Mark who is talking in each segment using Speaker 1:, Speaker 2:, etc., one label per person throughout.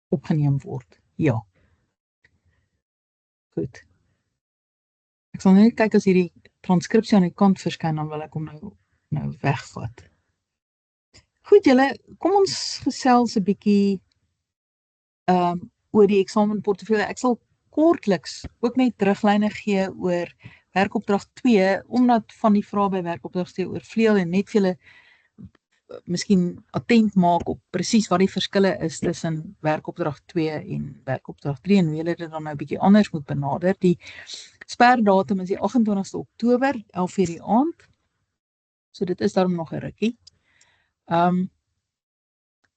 Speaker 1: opgeneem word. Ja. Goed. Ek sal net kyk as hierdie transkripsie aan die kant verskyn, dan wil ek hom nou wegvat. Goed julle, kom ons gesels 'n bietjie oor die eksamenportefeulje. Ek sal kortliks ook net riglyne gee oor werkopdrag 2, omdat van die vrae by werkopdrag 2 oorvleuel en net vir julle miskien attent maak op presies wat die verskille is tussen werkopdrag 2 en werkopdrag 3 en hoe julle dit dan nou 'n bietjie anders moet benader. Die sperdatum is die 28ste Oktober, 11:00 die aand. So dit is daarom nog 'n rukkie.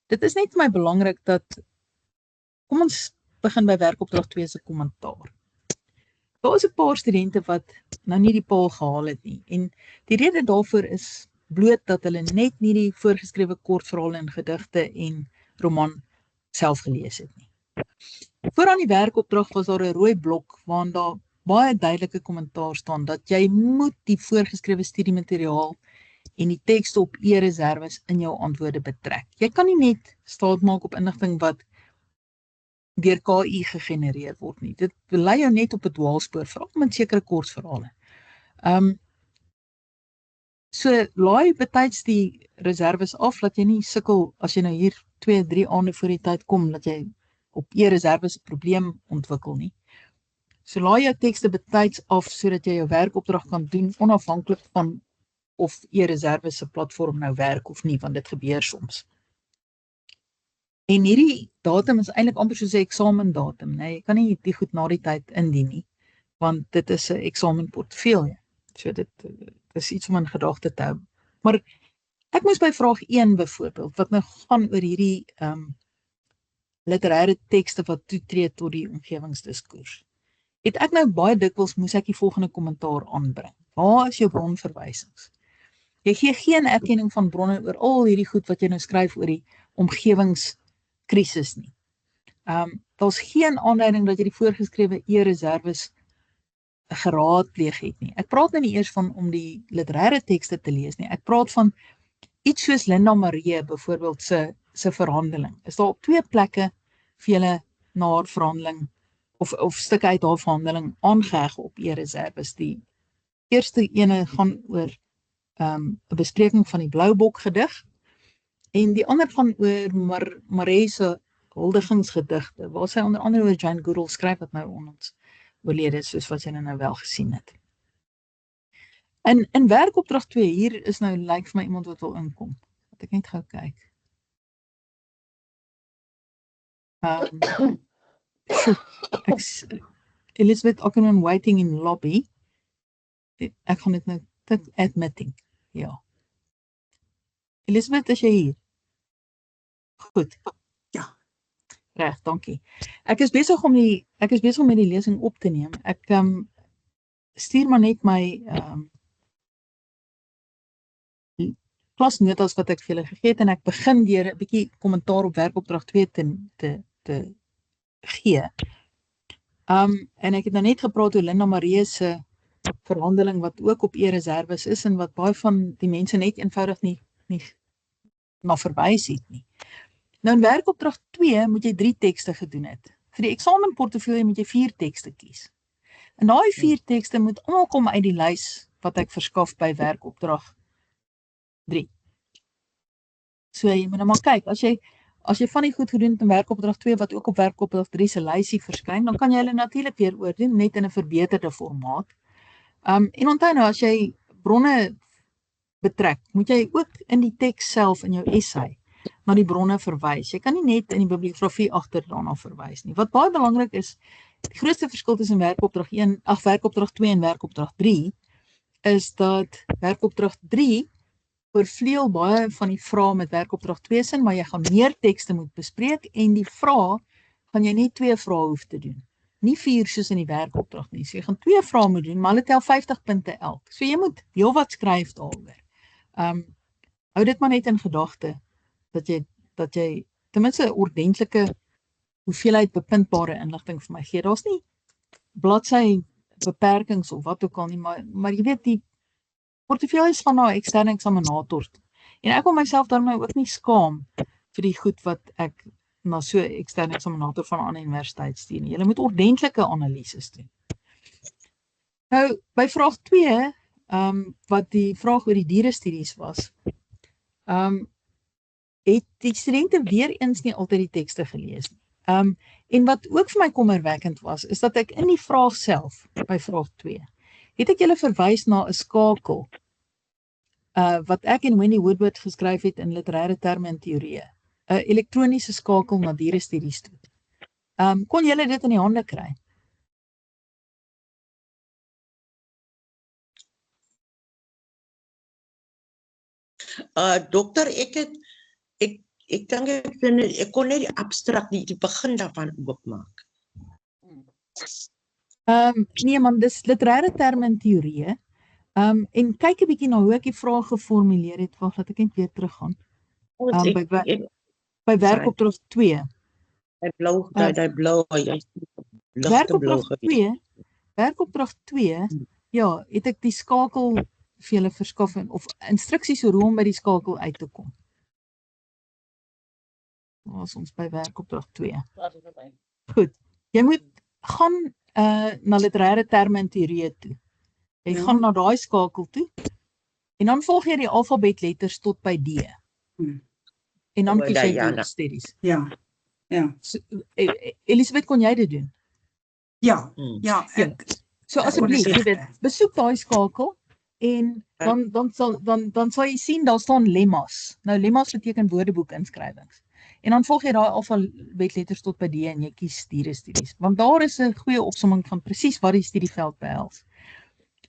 Speaker 1: Dit is net vir my belangrik dat kom ons begin by werkopdrag 2 se kommentaar. Daar is 'n paar studente wat nou nie die paal gehaal het nie en die rede daarvoor is bloot dat hulle net nie die voorgeskrewe kortverhale en gedigte en roman self gelees het nie. Vooraan die werkopdrag was daar 'n rooi blok waarin daar baie duidelike kommentaar staan dat jy moet die voorgeskrewe studiemateriaal en die tekste op e-reserwes in jou antwoorde betrek. Jy kan nie net staat maak op inligting wat deur KI gegenereer word nie. Dit lei jou net op 'n dwaalspoor, veral met sekere kortverhale. So laai betyds die reserves af, dat jy nie sukkel as jy nou hier 2-3 aande voor die tyd kom, dat jy op e-reserves 'n probleem ontwikkel nie. So laai jou tekste betyds af sodat jy jou werkopdrag kan doen onafhanklik van of e-reserwes se platform nou werk of nie, want dit gebeur soms. En hierdie datum is eintlik amper soos 'n eksamendatum, nee, jy kan nie die goed na die tyd indien nie, want dit is 'n eksamenportefeulje. So dit is iets om in gedagte te hou. Maar ek moes by vraag 1 byvoorbeeld, wat nou gaan oor hierdie literêre tekste wat toetree tot die omgewingsdiskoers. Het ek nou baie dikwels moes ek die volgende kommentaar aanbring. Waar is jou bronverwysings? Jy gee geen erkenning van bronne oor al hierdie goed wat jy nou skryf oor die omgewingskrisis nie. Daar's geen aanduiding dat jy die voorgeskrewe e-reserwes geraadpleeg het nie. Ek praat nou nie eers van om die literêre tekste te lees nie. Ek praat van iets soos Linda Maree byvoorbeeld se verhandeling. Is daar op 2 plekke vir julle na haar verhandeling of stukke uit haar verhandeling aangeheg op e-reserwes. Die eerste ene gaan oor 'n bespreking van die Bloubok gedig en die ander gaan oor Maree se huldigingsgedigte, waar sy onder andere oor Jane Goodall skryf wat nou ons oorlede is, soos wat jy nou wel gesien het. In werkopdrag 2, hier is nou lyk vir my iemand wat wil inkom. Wat ek net gou kyk. Elizabeth Ackerman waiting in lobby. Ek gaan dit nou admitting. Ja. Elizabeth, is jy hier? Goed.
Speaker 2: Ja.
Speaker 1: Reg, dankie. Ek is besig om met die lesing op te neem. Ek stuur maar net my klasnotas wat ek vir julle gegee het en ek begin deur 'n bietjie kommentaar op werkopdrag 2 te gee. En ek het nou net gepraat oor Linda Maree se verhandeling wat ook op e-reserwes is en wat baie van die mense net eenvoudig nie na verwys het nie. Nou in werkopdrag 2 moet jy 3 tekste gedoen het. Vir die eksamenportefeulje moet jy 4 tekste kies. En daai 4 tekste moet almal kom uit die lys wat ek verskaf by werkopdrag 3. So jy moet nou maar kyk, as jy van die goed gedoen het in werkopdrag 2 wat ook op werkopdrag 3 se lysie verskyn, dan kan jy hulle natuurlik weer oordoen net in 'n verbeterde formaat. En onthou nou, as jy bronne betrek, moet jy ook in die teks self in jou essay na die bronne verwys. Jy kan nie net in die bibliografie agter daarna verwys nie. Wat baie belangrik is, die grootste verskil tussen werkopdrag 2 en werkopdrag 3 is dat werkopdrag 3 oorvleuel baie van die vrae met werkopdrag 2 sin, maar jy gaan meer tekste moet bespreek en die vrae gaan jy net 2 vrae hoef te doen. Nie 4 soos in die werkopdrag nie. So jy gaan 2 vrae moet doen, maar hulle tel 50 punte elk. So jy moet heel wat skryf daaroor. Hou dit maar net in gedagte dat jy ten minste 'n ordentlike hoeveelheid bepuntbare inligting vir my gee. Daar's nie bladsy beperkings of wat ook al nie, maar jy weet die portefeuilles gaan na 'n eksterne eksaminator toe. En ek wil myself daarmee ook nie skaam vir die goed wat ek na so 'n eksterne eksaminator van 'n ander universiteit stuur nie. Jy moet ordentlike analises doen. Nou, by vraag 2, wat die vraag oor die dierestudies was, het die studente weer eens nie altyd die tekste gelees nie. En wat ook vir my kommerwekkend was, is dat ek in die vraag self, by vraag 2, het ek julle verwys na 'n skakel, wat ek en Wendy Woodward geskryf het in literêre terme en teorieë, 'n elektroniese skakel na dierestudies toe. Kon julle dit in die hande kry?
Speaker 2: Dokter, ek dink ek kon net die abstrakt, die begin daarvan oopmaak.
Speaker 1: Nee man, dis literêre terme en teorieë. En kyk 'n bietjie na hoe ek die vraag geformuleer het. Wag, laat ek net weer teruggaan. By werkopdrag 2.
Speaker 2: Hy blou, hy blou, hy
Speaker 1: Werkopdrag 2, ja, het ek die skakel vir julle verskaf of instruksies oor hoe om by die skakel uit te kom. Waar is ons by werkopdrag 2? Goed, jy moet gaan na literêre terme en teorieë toe. Jy gaan na daai skakel toe en dan volg jy die alfabetletters tot by D. En dan kies jy dierestudies.
Speaker 3: Ja.
Speaker 1: So, Elisabeth, kon jy dit doen?
Speaker 3: Ja.
Speaker 1: So asseblief, jy weet, besoek daai skakel en dan sal jy sien daar staan lemmas. Nou lemmas beteken woordeboekinskrywings. En dan volg jy daai alfabetletters tot by D en jy kies dierestudies. Want daar is 'n goeie opsomming van presies wat die studieveld behels.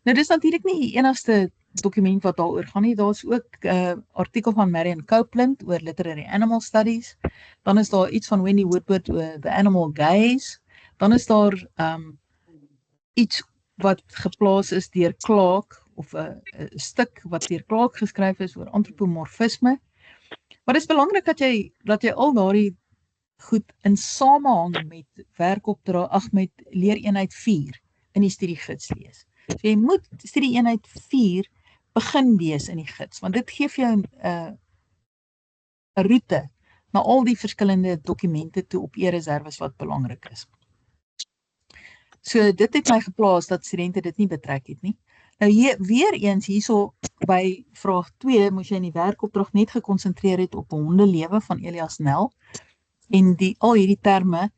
Speaker 1: Nou dis natuurlik nie die enigste dokument wat daaroor gaan nie. Daar's ook 'n artikel van Marion Copeland oor literary animal studies. Dan is daar iets van Wendy Woodward oor the animal gaze. Dan is daar iets wat geplaas is deur Clark of 'n stuk wat deur Clark geskryf is oor antropomorfisme. Maar dit is belangrik dat jy al daardie goed in samehang met werkopdrag met leereenheid 4 in die studiegids lees. So jy moet studieeenheid 4 begin lees in die gids, want dit gee vir jou 'n roete na al die verskillende dokumente toe op e-reserwes wat belangrik is. So dit het my geplaas dat studente dit nie betrek het nie. Nou weer eens hierso by vraag 2 moes jy in die werkopdrag net gekonsentreer het op 'n hondelewe van Elias Nel en al hierdie terme,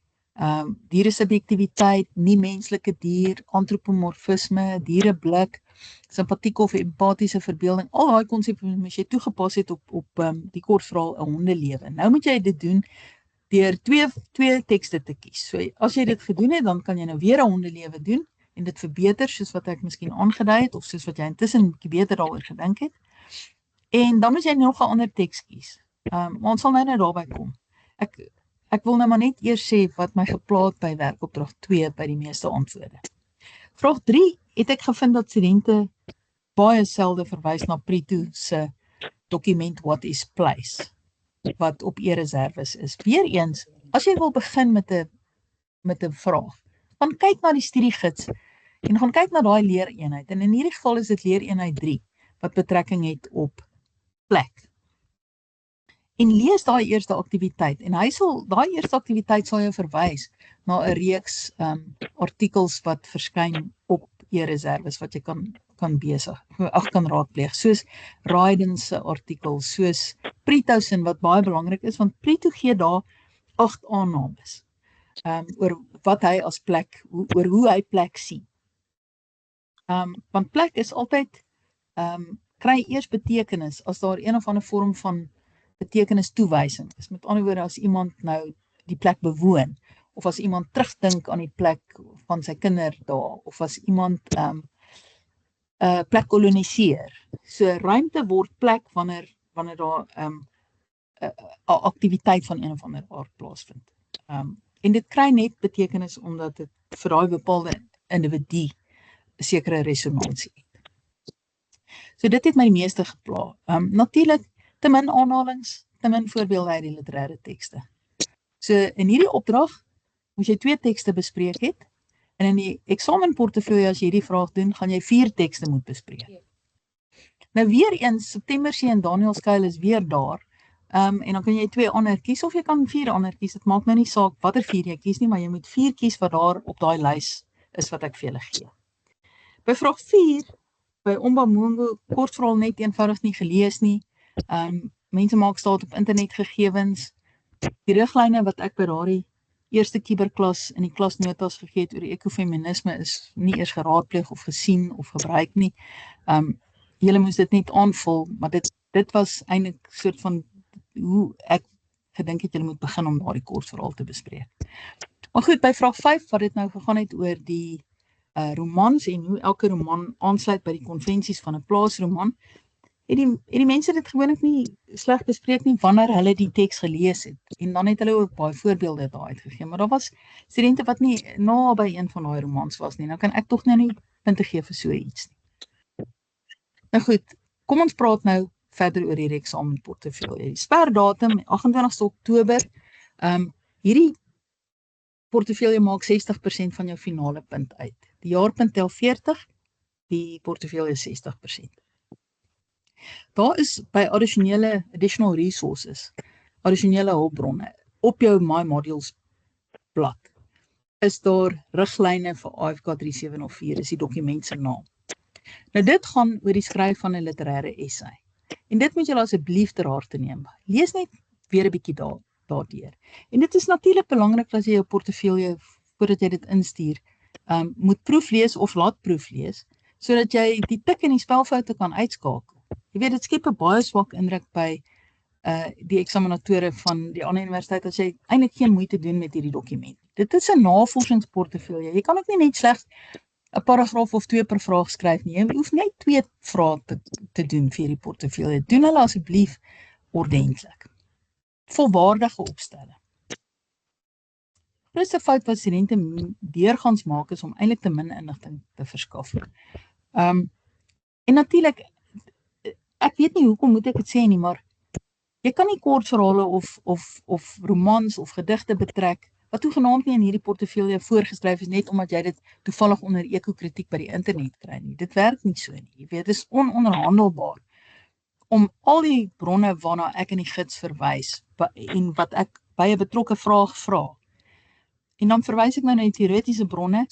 Speaker 1: dieresubjektiwiteit, nie menslike dier, antropomorfisme, diereblik, simpatieke of empatiese verbeelding, al daai konsepte moes jy toegepas het op die kort verhaal 'n hondelewe. Nou moet jy dit doen deur twee tekste te kies. So as jy dit gedoen het, dan kan jy nou weer 'n hondelewe doen en dit verbeter soos wat ek miskien aangedui het of soos wat jy intussen 'n bietjie beter daaroor gedink het. En dan moet jy nog 'n ander teks kies. Maar ons sal nou daarby kom. Ek wil nou maar net eers sê wat my geplaat by werkopdrag 2 by die meeste antwoorde. Vraag 3 het ek gevind dat studente baie selde verwys na Prito se dokument What is Place, wat op e-reserwes is. Weereens, as jy wil begin met 'n vraag, gaan kyk na die studiegids en gaan kyk na daai leereenheid. En in hierdie geval is dit leereenheid 3 wat betrekking het op plek. En lees daai eerste aktiwiteit en daai eerste aktiwiteit sal jou verwys na 'n reeks artikels wat verskyn op e-reserwes wat jy kan raadpleeg, soos Raiden se artikel, soos Prito se wat baie belangrik is, want Prito gee daar 8 aannames oor wat hy as plek, oor hoe hy plek sien. Want plek is altyd kry eers betekenis as daar een of ander vorm van betekenis toewysing is. Met ander woorde, as iemand nou die plek bewoon, of as iemand terugdink aan die plek van sy kinderdae, of as iemand plek koloniseer. So ruimte word plek wanneer daar 'n aktiwiteit van een of ander aard plaasvind. En dit kry net betekenis omdat dit vir daai bepaalde individu 'n sekere resonansie het. So dit het my die meeste gepla. Natuurlik te min aanhalings, te min voorbeelde uit die literêre tekste. So in hierdie opdrag moes jy 2 tekste bespreek het en in die eksamenportefeulje as jy hierdie vraag doen, gaan jy 4 tekste moet bespreek. Nou weer eens, September C en Daniel Skuil is weer daar En dan kan jy 2 ander kies, of jy kan 4 ander kies, dit maak nou nie saak watter 4 jy kies nie, maar jy moet 4 kies wat daar op daai lys is wat ek vir julle gee. By vraag 4, by Ombamungu, kortverhaal net eenvoudig nie gelees nie, mense maak staat op internetgegewens, die riglyne wat ek by daardie eerste kiberklas in die klasnotas gegee het oor die ekofeminisme is nie eers geraadpleeg of gesien of gebruik nie. Julle moes dit net aanvul, maar dit was eintlik soort van hoe ek gedink het julle moet begin om daardie kortverhaal te bespreek. Maar goed, by vraag 5 wat dit nou gegaan het oor die romans en hoe elke roman aansluit by die konvensies van 'n plaasroman, het die mense dit gewoonlik nie sleg bespreek nie wanneer hulle die teks gelees het. En dan het hulle ook baie voorbeelde daar uitgegee, maar daar was studente wat nie naby een van daai romans was nie. Nou kan ek tog nou nie punte gee vir so iets nie. Nou goed, kom ons praat nou verder oor hierdie eksamenportefeulje. Die sperdatum 28 Oktober. Hierdie portefeulje maak 60% van jou finale punt uit. Die jaarpunt tel 40, die portefeulje 60%. Daar is by additional resources, addisionele hulpbronne, op jou My Modules blad, is daar riglyne vir AFK 3704, is die dokument se naam. Nou dit gaan oor die skryf van 'n literêre essay. En dit moet julle asseblief ter harte neem. Lees net weer 'n bietjie daardeur. En dit is natuurlik belangrik as jy jou portefeulje, voordat jy dit instuur, moet proeflees of laat proeflees, sodat jy die tik en die spelfoute kan uitskakel. Jy weet, dit skep 'n baie swak indruk by die eksaminatore van die ander universiteit as jy eintlik geen moeite doen met hierdie dokument. Dit is 'n navorsingsportefeulje. Jy kan ook nie net slegs 'n paragraaf of 2 per vraag skryf nie. Jy hoef net 2 vrae te doen vir hierdie portefeulje. Doen hulle asseblief ordentlik. Volwaardige opstelle. Die grootste fout wat studente deurgaans maak is om eintlik te min inligting te verskaf. En natuurlik, ek weet nie hoekom moet ek dit sê nie, maar jy kan nie kortverhale of romans of gedigte betrek wat toegenaamd nie in hierdie portefeulje voorgeskryf is net omdat jy dit toevallig onder ekokritiek by die internet kry nie. Dit werk nie so nie. Jy weet, dit is ononderhandelbaar om al die bronne waarna ek in die gids verwys en wat ek by 'n betrokke vraag vra. En dan verwys ek nou na die teoretiese bronne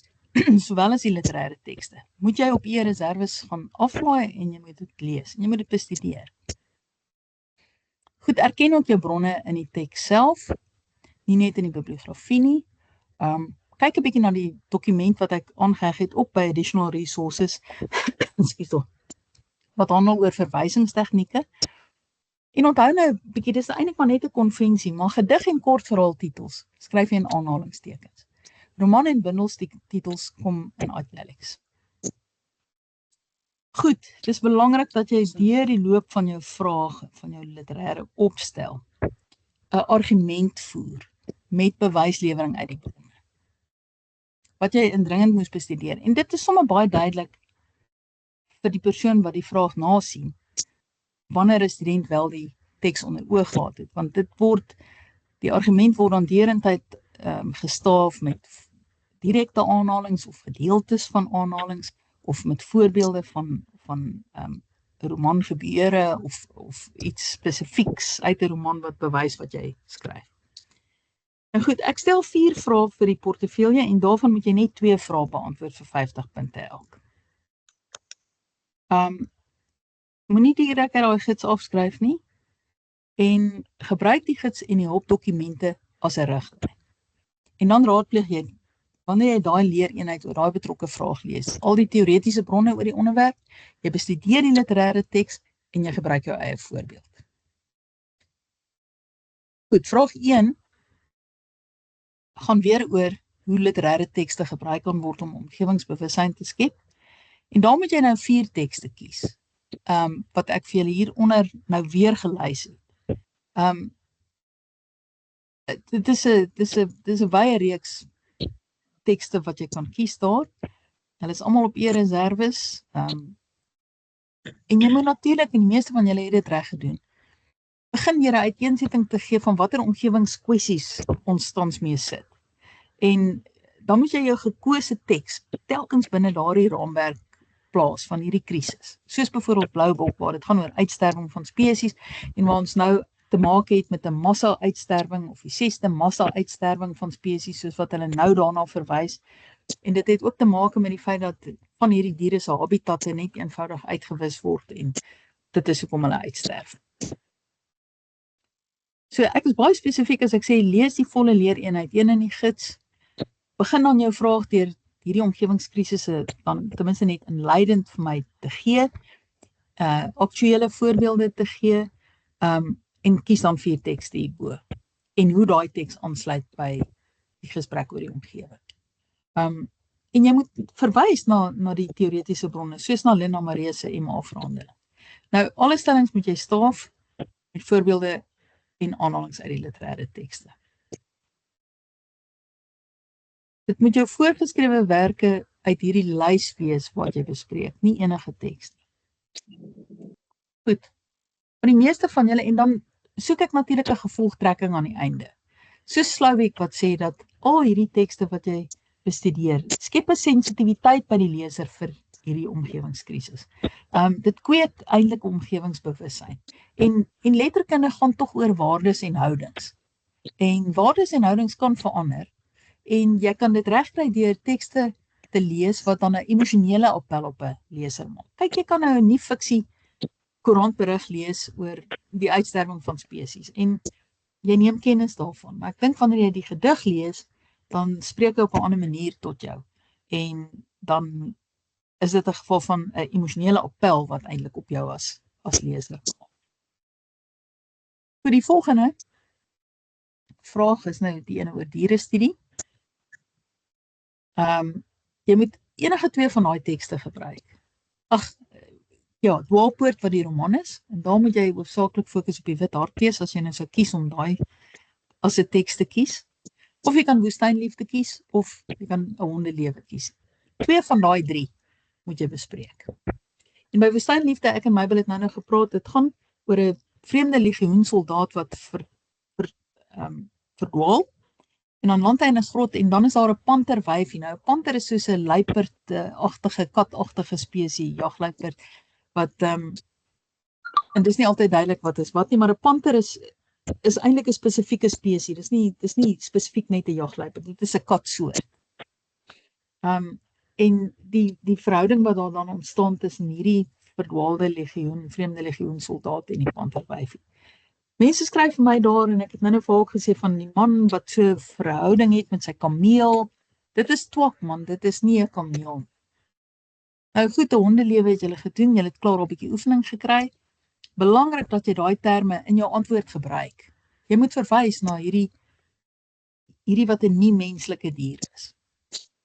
Speaker 1: sowel as die literêre tekste. Moet jy op reserves gaan aflaai en jy moet dit lees en jy moet dit bestudeer. Goed, erken ook jou bronne in die teks self, nie net in die bibliografie nie. Kyk 'n bietjie na die dokument wat ek aangeheg het op by Additional Resources, wat handel oor verwysingstegnieke. En onthou nou 'n bietjie, dis eintlik maar net 'n konvensie, maar gedig en kortverhaal titels skryf jy in aanhalingstekens. Roman en bundelstitels kom in italics. Goed, dis belangrik dat jy deur die loop van jou vraag, van jou literêre opstel, 'n argument voer met bewyslewering uit die bronne, wat jy indringend moes bestudeer. En dit is sommer baie duidelik vir die persoon wat die vraag nasien, wanneer 'n student wel die teks onder oog gehad het, want die argument word dan derentyd gestaaf met direkte aanhalings of gedeeltes van aanhalings of met voorbeelde van romangebeure of iets spesifieks uit 'n roman wat bewys wat jy skryf. Nou goed, ek stel 4 vrae vir die portefeulje en daarvan moet jy net 2 vrae beantwoord vir 50 punte elk. Moenie direk uit daai gids afskryf nie en gebruik die gids en die hulpdokumente as 'n riglyn. En dan raadpleeg jy, wanneer jy daai leereenheid oor daai betrokke vraag lees, al die teoretiese bronne oor die onderwerp, jy bestudeer die literêre teks en jy gebruik jou eie voorbeeld. Goed, vraag 1 gaan weer oor hoe literêre tekste gebruik kan word om omgewingsbewussyn te skep. En dan moet jy nou 4 tekste kies, wat ek vir julle hieronder nou weer gelys het. Dit is 'n wye reeks tekste wat jy kan kies daar. Hulle is almal op reserves. En jy moet natuurlik, en die meeste van julle het dit reg gedoen, begin jy 'n uiteensetting te gee van watter omgewingskwessies ons tans mee sit. En dan moet jy jou gekose teks telkens binne daardie raamwerk plaas van hierdie krisis. Soos byvoorbeeld Blou Bok, waar dit gaan oor uitsterwing van spesies en waar ons nou te maak het met 'n massa-uitsterwing of die 6de massa-uitsterwing van spesies soos wat hulle nou daarna verwys. En dit het ook te maak met die feit dat van hierdie diere se habitatte net eenvoudig uitgewis word en dit is hoekom hulle uitsterf. So ek is baie spesifiek as ek sê lees die volle leereenheid 1 in die gids. Begin dan jou vraag deur hierdie omgewingskrisisse dan ten minste net inleidend vir my te gee, aktuele voorbeelde te gee, en kies dan 4 tekste hierbo en hoe daai teks aansluit by die gesprek oor die omgewing. En jy moet verwys na die teoretiese bronne, soos na Linda Maree se MA-verhandeling. Nou, alle stellings moet jy staaf met voorbeelde en aanhalings uit die literêre tekste. Dit moet jou voorgeskrewe werke uit hierdie lys wees wat jy bespreek, nie enige teks nie. Goed. Maar die meeste van julle, en dan soek ek natuurlik 'n gevolgtrekking aan die einde. Soos Slowik wat sê dat al hierdie tekste wat jy bestudeer, skep 'n sensitiwiteit by die leser vir hierdie omgewingskrisis. Dit kweek eintlik omgewingsbewussyn. En letterkunde gaan tog oor waardes en houdings. En waardes en houdings kan verander. En jy kan dit regkry deur tekste te lees wat dan 'n emosionele appel op 'n leser maak. Kyk, jy kan nou 'n nuwe fiksie koerantberig lees oor die uitsterwing van spesies en jy neem kennis daarvan. Maar ek dink wanneer jy die gedig lees, dan spreek hy op 'n ander manier tot jou. En dan is dit 'n geval van 'n emosionele appel wat eintlik op jou as leser maak. Vir die volgende vraag is nou die ene oor dierestudie. Jy moet enige 2 van daai tekste gebruik. Dwaalpoort wat die roman is, en daar moet jy hoofsaaklik fokus op die wit hartbees as jy nou sou kies om daai as 'n teks te kies. Of jy kan woestynliefde kies, of jy kan 'n hondelewe kies. 2 van daai 3 moet jy bespreek. En by woestynliefde, ek en Mabel het nou gepraat, dit gaan oor 'n vreemde legioensoldaat wat verdwaal. En dan land hy in 'n grot en dan is daar 'n panterwyfie. Nou 'n panter is soos 'n luiperd-agtige, katagtige spesies, jagluiperd wat en dis nie altyd duidelik wat is wat nie, maar 'n panter is eintlik 'n spesifieke spesies. Dis nie spesifiek net 'n jagluiperd, dit is 'n katsoort. En die verhouding wat daar dan ontstaan tussen hierdie verdwaalde vreemde legioensoldaat en die panterwyfie. Mense skryf vir my daar, en ek het nou vir haar gesê van die man wat so 'n verhouding het met sy kameel. Dit is twak man, dit is nie 'n kameel. Nou goed, 'n hondelewe het julle gedoen, julle het klaar 'n bietjie oefening gekry. Belangrik dat jy daai terme in jou antwoord gebruik. Jy moet verwys na hierdie wat 'n nie-menslike dier is.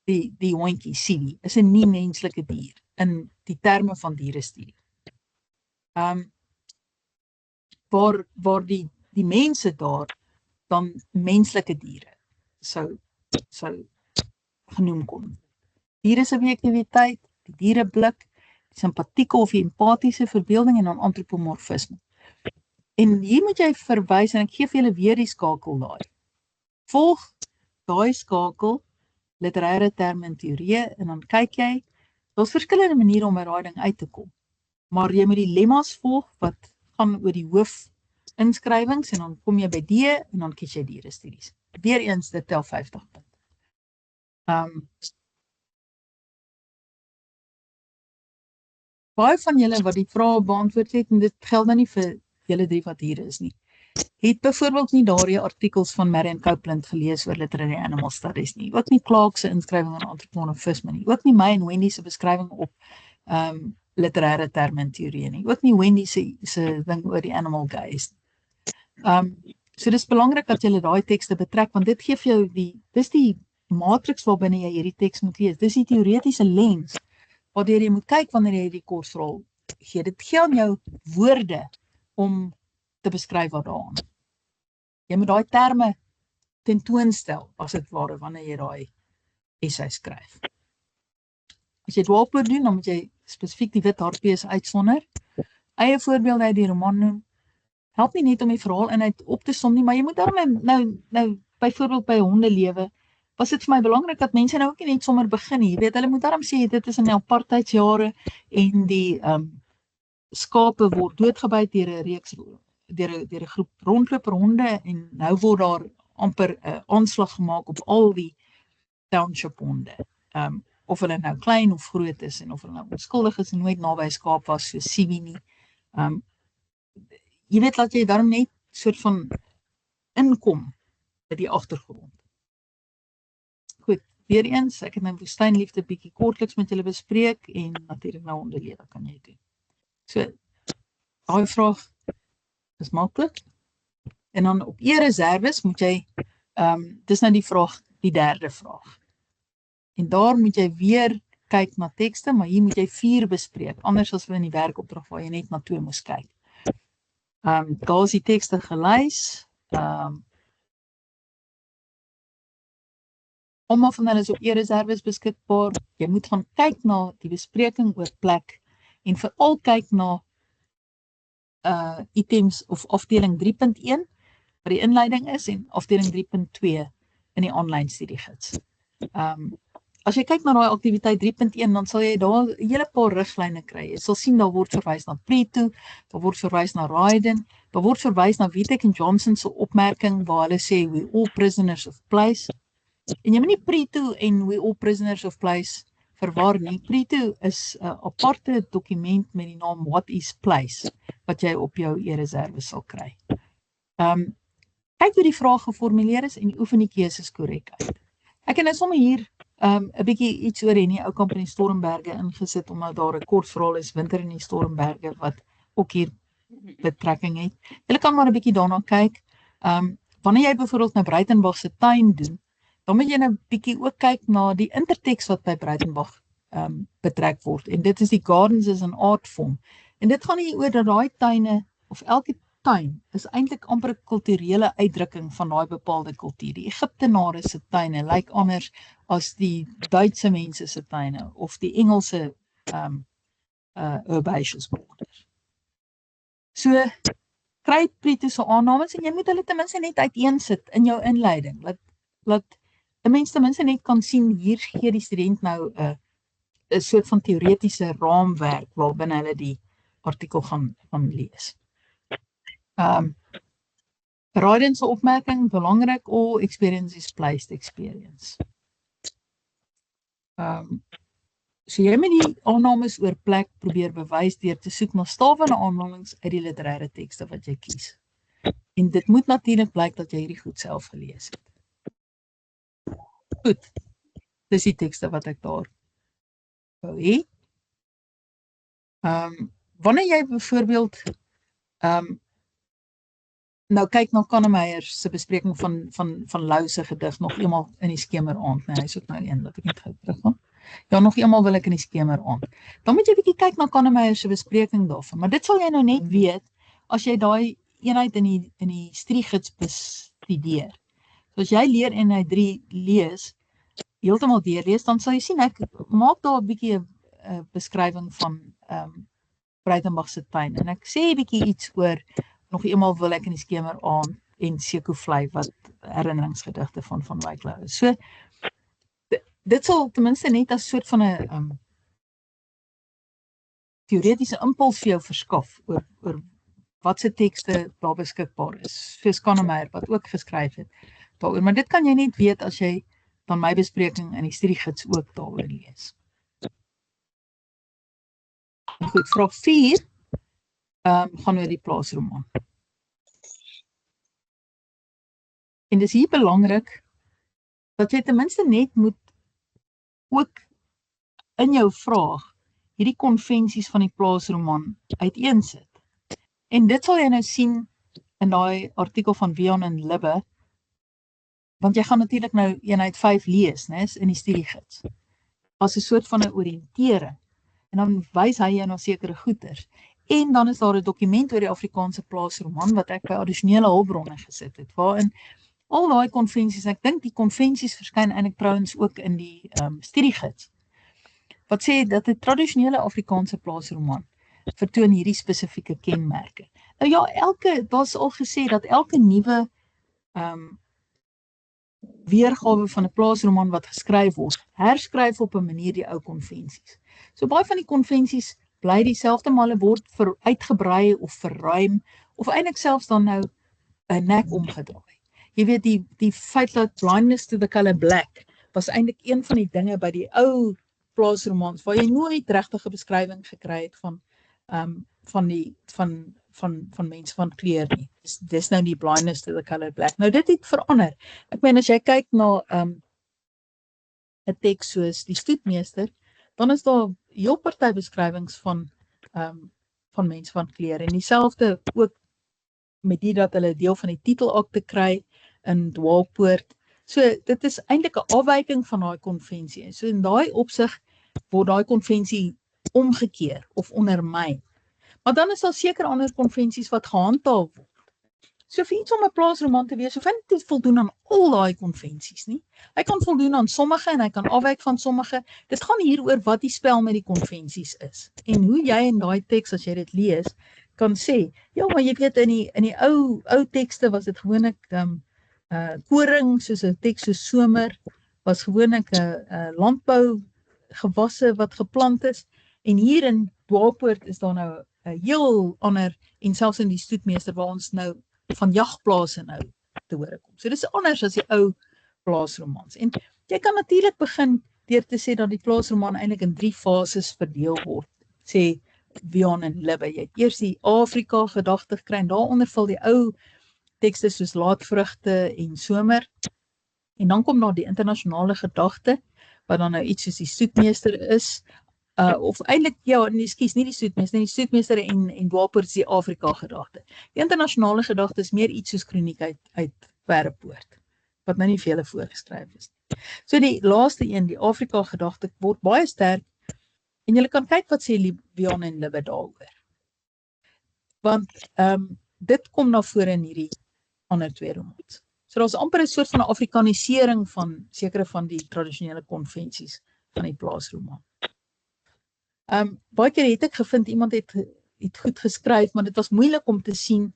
Speaker 1: Die hondjie, Siwie, is 'n nie-menslike dier in die terme van dierestudie. Waar die mense daar dan menslike diere sou genoem kon. Diere se objektiviteit, die diereblik, die simpatieke of die empatiese verbeelding en dan antropomorfisme. En hier moet jy verwys, en ek gee vir julle weer die skakel daai. Volg daai skakel, literêre terme en teorieë, en dan kyk jy, daar's verskillende maniere om by daai ding uit te kom. Maar jy moet die lemma's volg wat gaan oor die hoofinskrywings, en dan kom jy by D, en dan kies jy dierestudies. Weereens, dit tel 50 punte. Baie van julle wat die vrae beantwoord het, en dit geld nou nie vir julle 3 wat hier is nie, het byvoorbeeld nie daardie artikels van Marion Copeland gelees oor literary animal studies nie, ook nie Clark se inskrywing aan antropomorfisme nie, ook nie my en Wendy se beskrywing op literêre terme en teorieë nie, ook nie Wendy se ding oor die animal gaze. So dis belangrik dat jy daai tekste betrek, want dit gee vir jou dis die matriks waarbinne jy hierdie teks moet lees, dis die teoretiese lens waardeur jy moet kyk wanneer jy die korsrol gee. Dit gee aan jou woorde om te beskryf wat daaraan. Jy moet daai terme tentoonstel, as dit ware, wanneer jy daai essay skryf. As jy dwaalpoort doen, dan moet jy spesifiek die wit hartbees uitsonder. Eie voorbeelde uit die roman noem. Help nie net om die verhaalinhoud op te som nie, maar jy moet dan nou byvoorbeeld by hondelewe, was dit vir my belangrik dat mense nou ook nie net sommer begin nie. Jy weet, hulle moet daarom sê, dit is in die apartheidsjare en die skape word doodgebyt deur 'n reeks deur 'n groep rondloperhonde en nou word daar amper 'n aanslag gemaak op al die township honde. Of hulle nou klein of groot is en of hulle nou onskuldig is en nooit naby 'n skaap was so Siwie nie. Jy weet dat jy daarom net soort van inkom by die agtergrond. Goed, weer eens, ek het nou woestynliefde bietjie kortliks met julle bespreek en natuurlik nou onderlewe kan jy doen. So, daai vraag is maklik. En dan op e-reserves moet jy, dis nou die vraag, die derde vraag. En daar moet jy weer kyk na tekste, maar hier moet jy 4 bespreek, anders as in die werkopdrag waar jy net na 2 moes kyk. Daar is die tekste gelys, almal van hulle is op e-reserves beskikbaar, jy moet gaan kyk na die bespreking oor plek, en veral kyk na items of afdeling 3.1, wat die inleiding is, en afdeling 3.2 in die online studiegids. As jy kyk na daai aktiwiteit 3.1, dan sal jy daar 'n hele paar riglyne kry. Jy sal sien daar word verwys na Preto, daar word verwys na Raiden, daar word verwys na Wietek en Johnson se opmerking waar hulle sê we all prisoners of place. En jy moet nie Preto en we all prisoners of place verwar nie. Preto is 'n aparte dokument met die naam What is Place wat jy op jou e-reserve sal kry. Kyk hoe die vraag geformuleer is en oefen die keuses korrek uit. Ek het nou sommer hier 'n bietjie iets oor in die Oukamp in die Stormberge ingesit omdat daar 'n kort verhaal is Winter in die Stormberge wat ook hier betrekking het. Julle kan maar 'n bietjie daarna kyk. Wanneer jy byvoorbeeld nou Breitenberg se tuin doen, dan moet jy nou bietjie ook kyk na die interteks wat by Breitenberg betrek word. En dit is die Gardens as an Art Form. En dit gaan nie oor dat daai tuine of elke tuin is eintlik amper 'n kulturele uitdrukking van daai bepaalde kultuur. Die Egiptenare se tuine lyk anders as die Duitse mense se tuine of die Engelse herbaceous borders. So kry Preto se aannames en jy moet hulle ten minste net uiteensit in jou inleiding. Laat 'n mens ten minste net kan sien hier gee die student nou 'n soort van teoretiese raamwerk waarbinne hulle die artikel gaan lees. Raiden se opmerking, belangrik, all experience is placed experience. So jy moet die aannames oor plek probeer bewys deur te soek na stawende aanhalinge uit die literêre tekste wat jy kies. En dit moet natuurlik blyk dat jy hierdie goed self gelees het. Goed, dis die tekste wat ek daar wou hê. Wanneer jy byvoorbeeld nou kyk na Kannemeyer se bespreking van Lou se gedig nog eenmal in die skemeraand, nee, hy is ook nou een wat ek net gou teruggaan. Ja, nog eenmal wil ek in die skemeraand. Dan moet jy bietjie kyk na Kannemeyer se bespreking daarvan, maar dit sal jy nou net weet as jy daai eenheid in die studiegids bestudeer. So as jy leer eenheid 3 lees, heeltemal deurlees, dan sal jy sien ek maak daar 'n bietjie 'n beskrywing van Breitenberg se tuin en ek sê 'n bietjie iets oor nog eenmal wil ek in die skemeraand en Sekovlei wat herinneringsgedigte van Wyk Louw is. So dit sal ten minste net as soort van 'n teoretiese impuls vir jou verskaf oor wat se tekste daar beskikbaar is. Soos Kannemeyer wat ook geskryf het daaroor, maar dit kan jy net weet as jy dan my bespreking in die studiegids ook daaroor lees. Goed, vraag 4 gaan oor die plaasroman. En dis hier belangrik dat jy ten minste net moet ook in jou vraag hierdie konvensies van die plaasroman uiteensit. En dit sal jy nou sien in daai artikel van Wian en Libbe, want jy gaan natuurlik nou eenheid 5 lees, né, in die studiegids, as 'n soort van 'n oriëntering. En dan wys hy jou na sekere goeters. En dan is daar 'n dokument oor die Afrikaanse plaasroman wat ek by addisionele hulpbronne gesit het, waarin al daai konvensies, ek dink die konvensies verskyn eintlik trouens ook in die studiegids, wat sê dat 'n tradisionele Afrikaanse plaasroman vertoon hierdie spesifieke kenmerke. Nou ja, daar's al gesê dat elke nuwe weergawe van 'n plaasroman wat geskryf word, herskryf op 'n manier die ou konvensies. So baie van die konvensies bly dieselfde, maar hulle word uitgebrei of verruim of eintlik selfs dan nou 'n nek omgedraai. Jy weet die feit dat blindness to the color black was eintlik een van die dinge by die ou plaasromans waar jy nooit regtige beskrywing gekry het van mense van kleur nie. Dis nou die blindness to the color black. Nou dit het verander. Ek meen as jy kyk na 'n teks soos Die Stoetmeester, dan is daar heel party beskrywings van mense van kleur en dieselfde ook met die dat hulle deel van die titelakte kry in Dwaalpoort. So dit is eintlik 'n afwyking van daai konvensie. So in daai opsig word daai konvensie omgekeer of ondermyn. Maar dan is daar seker ander konvensies wat gehandhaaf word. So vir iets om 'n plaasroman te wees, hoef hy nie te voldoen aan al daai konvensies nie. Hy kan voldoen aan sommige en hy kan afwyk van sommige. Dit gaan hier oor wat die spel met die konvensies is. En hoe jy in daai teks as jy dit lees, kan sê, ja, maar jy weet in die ou tekste was dit gewoonlik koring, soos 'n teks soos Somer, was gewoonlik 'n landbou gewasse wat geplant is. En hier in Dwaalpoort is daar nou 'n heel ander, en selfs in Die Stoetmeester waar ons nou van jagplase nou te hore kom. So dis anders as die ou plaasromans. En jy kan natuurlik begin deur te sê dat die plaasroman eintlik in 3 fases verdeel word. Sê Wion en Libbe. Jy het eers die Afrika gedagte gekry en daaronder val die ou tekste soos Laatvrugte en Somer. En dan kom daar die internasionale gedagte wat dan nou iets soos Die Stoetmeester is. Of eintlik ja, ekskuus, nie die Stoetmeester en Dwaalpoort is die Afrika gedagte. Die internasionale gedagte is meer iets soos kroniek uit Perrepoort, wat nou nie vir julle voorgeskryf is. So die laaste een, die Afrika gedagte, word baie sterk en julle kan kyk wat sê Wion en Libbe daaroor. Want dit kom na vore in hierdie ander 2 romans. So daar's amper 'n soort van 'n Afrikanisering van sekere van die tradisionele konvensies van die plaasroman. Baie keer het ek gevind iemand het goed geskryf, maar dit was moeilik om te sien,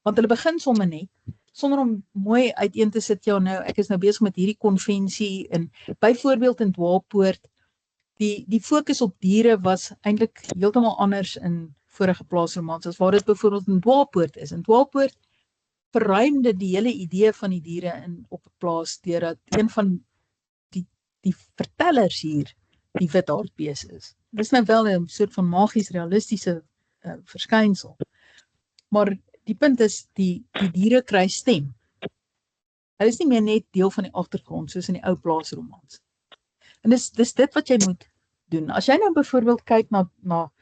Speaker 1: want hulle begin sommer net, sonder om mooi uiteen te sit, ja nou, ek is nou besig met hierdie konvensie, en byvoorbeeld in Dwaalpoort, die fokus op diere was eintlik heeltemal anders in vorige plaasromans, as waar dit byvoorbeeld in Dwaalpoort is. In Dwaalpoort verruimde die hele idee van die diere op 'n plaas, deurdat een van die vertellers hier die withaardbees is. Dis nou wel 'n soort van magies realistiese verskynsel. Maar die punt is, die diere kry stem. Hulle is nie meer net deel van die agtergrond, soos in die ou plaasromans. En dis dit wat jy moet doen. As jy nou byvoorbeeld kyk na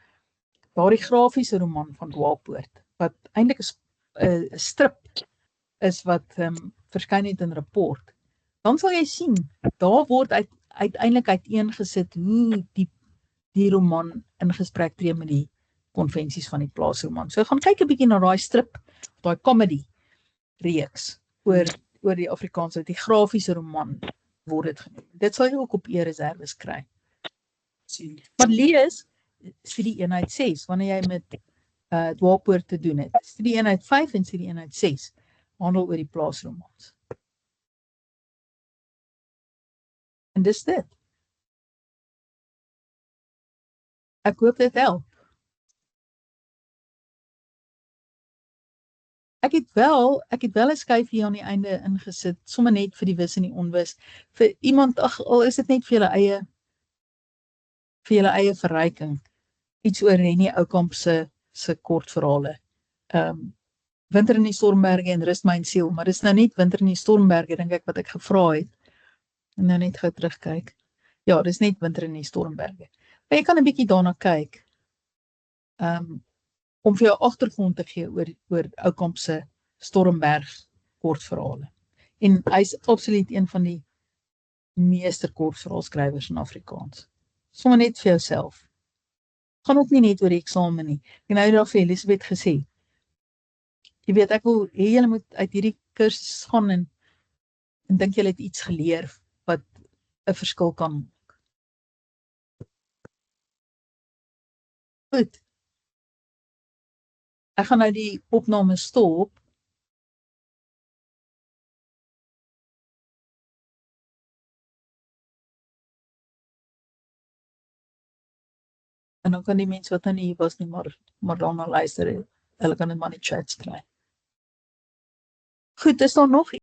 Speaker 1: daardie grafiese roman van Dwaalpoort, wat eintlik 'n strip is wat verskyn het in Rapport, dan sal jy sien, daar word uiteindelik uiteengesit hoe die roman in gesprek tree met die konvensies van die plaasroman. So gaan kyk 'n bietjie na daai strip, daai comedy reeks oor die Afrikaanse, die grafiese roman word dit genoem. Dit sal jy ook op e-reserves kry. Maar lees studie eenheid 6 wanneer jy met Dwaalpoort te doen het. Studie eenheid 5 en studie eenheid 6 handel oor die plaasromans. En dis dit. Ek hoop dit help. Ek het wel 'n skyf hier aan die einde ingesit, sommer net vir die wis en die onwis, vir iemand, al is dit net vir julle eie verryking, iets oor Henny Oukamp se kortverhale. Winter in die Stormberge en Rus my siel, maar dis nou net Winter in die Stormberge, dink ek, wat ek gevra het. En nou net gou terugkyk. Ja, dis net Winter in die Stormberge. Maar jy kan 'n bietjie daarna kyk. Om vir jou agtergrond te gee oor Oukamp se Stormberg kortverhale. En hy's absoluut een van die meester kortverhaalskrywers in Afrikaans. Sommige net vir jouself. Gaan ook nie net oor die eksamen nie. En nou het daar vir Elisabeth gesê, jy weet, ek wil hê julle moet uit hierdie kursus gaan en dink julle het iets geleer wat 'n verskil kan maak. Goed. Ek gaan nou die opname stop. En dan kan die mense wat nou nie hier was nie, maar daarna luister hulle kan dit maar in die chats kry. Goed, is daar nog